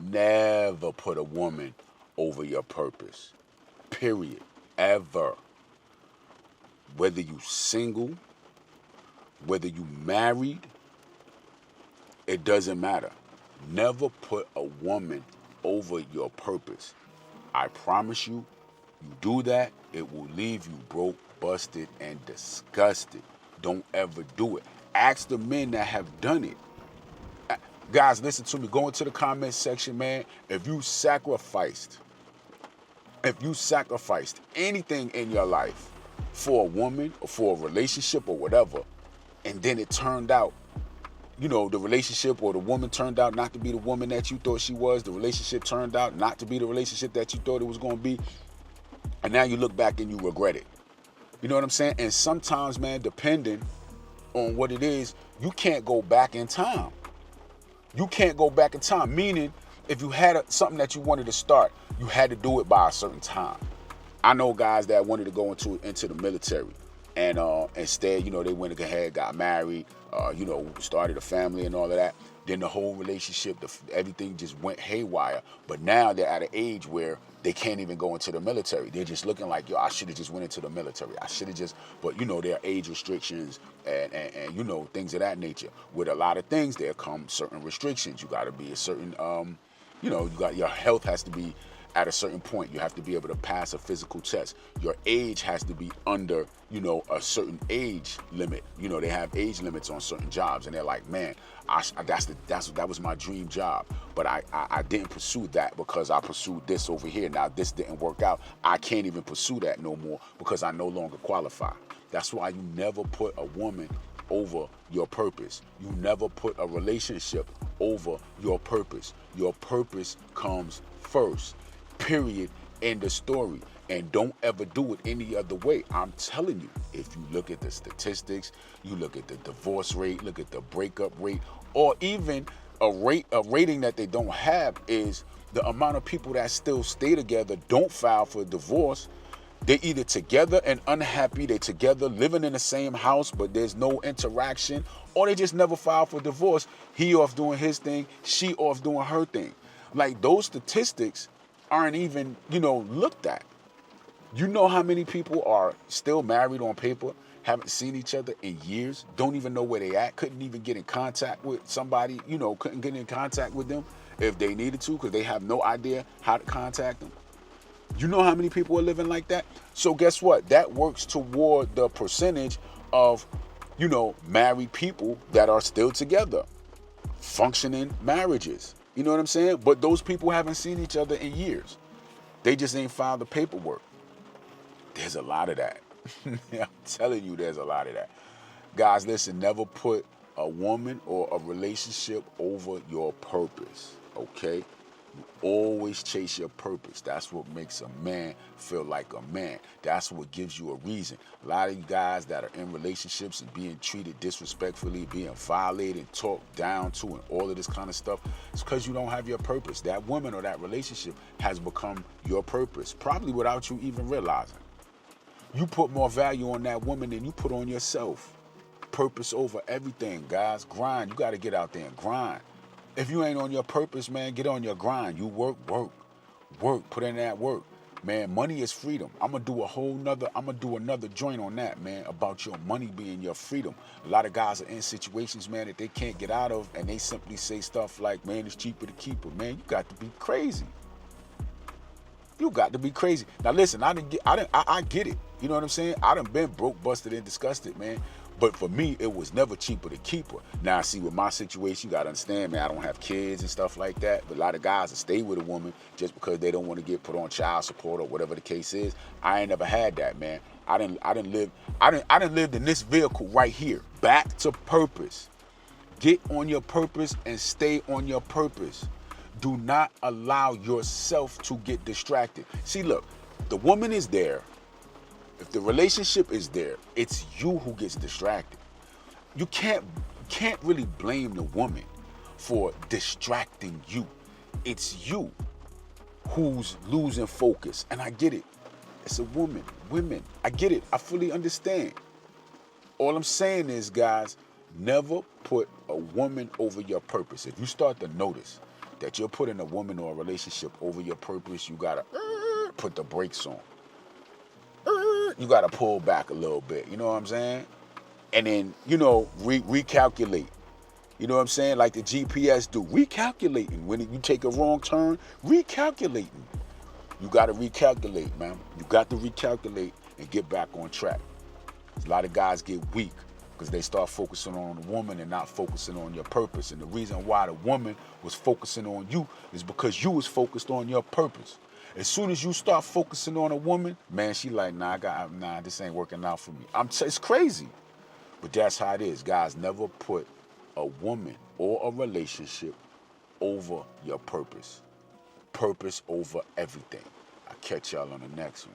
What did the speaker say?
Never put a woman over your purpose. Period. Ever. Whether you single, whether you married, it doesn't matter. Never put a woman over your purpose. I promise you, you do that, it will leave you broke, busted, and disgusted. Don't ever do it. Ask the men that have done it. Guys, listen to me. Go into the comment section, man. If you sacrificed anything in your life for a woman or for a relationship or whatever, and then it turned out, the relationship or the woman turned out not to be the woman that you thought she was, the relationship turned out not to be the relationship that you thought it was going to be, and now you look back and you regret it. You know what I'm saying? And sometimes, man, depending on what it is, you can't go back in time. You can't go back in time, meaning if you had something that you wanted to start, you had to do it by a certain time. I know guys that wanted to go into the military, and instead, they went ahead, got married, started a family and all of that. Then the whole relationship, everything just went haywire. But now they're at an age where they can't even go into the military. They're just looking like, yo, I should have just went into the military. I should have just, but there are age restrictions and things of that nature. With a lot of things, there come certain restrictions. You got to be a certain, your health has to be at a certain point. You have to be able to pass a physical test. Your age has to be under, a certain age limit. They have age limits on certain jobs, and they're like, man, that was my dream job, but I didn't pursue that because I pursued this over here. Now this didn't work out. I can't even pursue that no more because I no longer qualify. That's why you never put a woman over your purpose. You never put a relationship over your purpose. Your purpose comes first. Period. End of story. And don't ever do it any other way. I'm telling you, if you look at the statistics, you look at the divorce rate, look at the breakup rate, or even a rating that they don't have is the amount of people that still stay together, don't file for divorce. They're either together and unhappy, they're together living in the same house, but there's no interaction, or they just never file for divorce. He off doing his thing, she off doing her thing. Like, those statistics aren't even, looked at. You know how many people are still married on paper, haven't seen each other in years, don't even know where they at, couldn't even get in contact with somebody, couldn't get in contact with them if they needed to because they have no idea how to contact them. You know how many people are living like that? So guess what? That works toward the percentage of, married people that are still together, functioning marriages. You know what I'm saying? But those people haven't seen each other in years. They just ain't filed the paperwork. There's a lot of that. I'm telling you, there's a lot of that. Guys, listen, never put a woman or a relationship over your purpose, okay? You always chase your purpose. That's what makes a man feel like a man. That's what gives you a reason. A lot of you guys that are in relationships and being treated disrespectfully, being violated, talked down to, and all of this kind of stuff, it's because you don't have your purpose. That woman or that relationship has become your purpose, probably without you even realizing. You put more value on that woman than you put on yourself. Purpose over everything, guys. Grind. You got to get out there and grind. If you ain't on your purpose, man, get on your grind. You work. Put in that work. Man, money is freedom. I'm going to do another joint on that, man, about your money being your freedom. A lot of guys are in situations, man, that they can't get out of, and they simply say stuff like, man, it's cheaper to keep her. Man, you got to be crazy. You got to be crazy. Now listen, I get it. You know what I'm saying? I done been broke, busted, and disgusted, man. But for me, it was never cheaper to keep her. Now, see, with my situation, you got to understand, man, I don't have kids and stuff like that. But a lot of guys that stay with a woman just because they don't want to get put on child support or whatever the case is. I ain't never had that, man. I didn't live in this vehicle right here. Back to purpose. Get on your purpose and stay on your purpose. Do not allow yourself to get distracted. See, look, the woman is there. If the relationship is there, it's you who gets distracted. You can't really blame the woman for distracting you. It's you who's losing focus. And I get it. It's a woman. Women. I get it. I fully understand. All I'm saying is, guys, never put a woman over your purpose. If you start to notice that you're putting a woman or a relationship over your purpose, you gotta put the brakes on. You gotta pull back a little bit. You know what I'm saying? And then, recalculate. You know what I'm saying? Like the GPS do. Recalculating. When you take a wrong turn, recalculating. You got to recalculate, man. You got to recalculate and get back on track. A lot of guys get weak because they start focusing on the woman and not focusing on your purpose. And the reason why the woman was focusing on you is because you was focused on your purpose. As soon as you start focusing on a woman, man, she like, nah, this ain't working out for me. It's crazy. But that's how it is. Guys, never put a woman or a relationship over your purpose. Purpose over everything. I'll catch y'all on the next one.